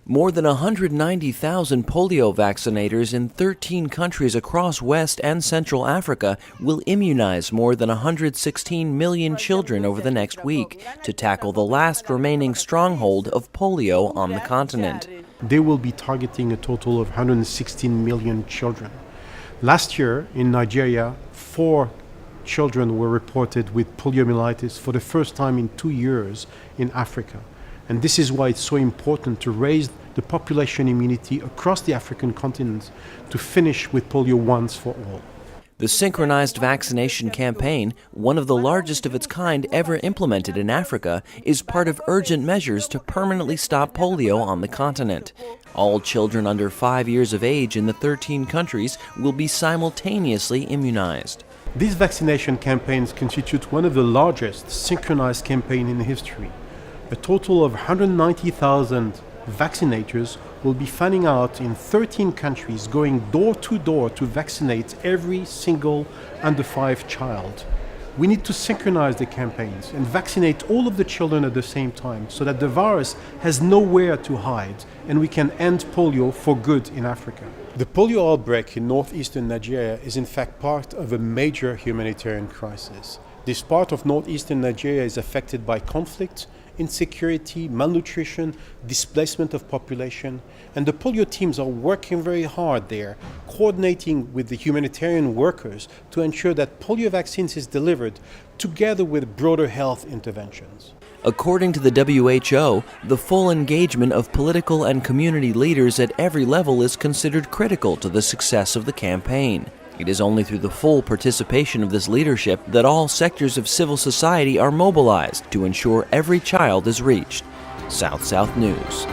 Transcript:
More than 190,000 polio vaccinators in 13 countries across West and Central Africa will immunize more than 116 million children over the next week to tackle the last remaining stronghold of polio on the continent. They will be targeting a total of 116 million children. Last year in Nigeria, 4 children were reported with poliomyelitis for the first time in 2 years in Africa. And this is why it's so important to raise the population immunity across the African continent to finish with polio once for all. The synchronized vaccination campaign, one of the largest of its kind ever implemented in Africa, is part of urgent measures to permanently stop polio on the continent. All children under 5 years of age in the 13 countries will be simultaneously immunized. These vaccination campaigns constitute one of the largest synchronized campaigns in history. A total of 190,000 vaccinators will be fanning out in 13 countries, going door to door to vaccinate every single under 5 child. We need to synchronize the campaigns and vaccinate all of the children at the same time so that the virus has nowhere to hide and we can end polio for good in Africa. The polio outbreak in northeastern Nigeria is in fact part of a major humanitarian crisis. This part of northeastern Nigeria is affected by conflict, insecurity, malnutrition, displacement of population, and the polio teams are working very hard there, coordinating with the humanitarian workers to ensure that polio vaccines is delivered together with broader health interventions. According to the WHO, the full engagement of political and community leaders at every level is considered critical to the success of the campaign. It is only through the full participation of this leadership that all sectors of civil society are mobilized to ensure every child is reached. South-South News.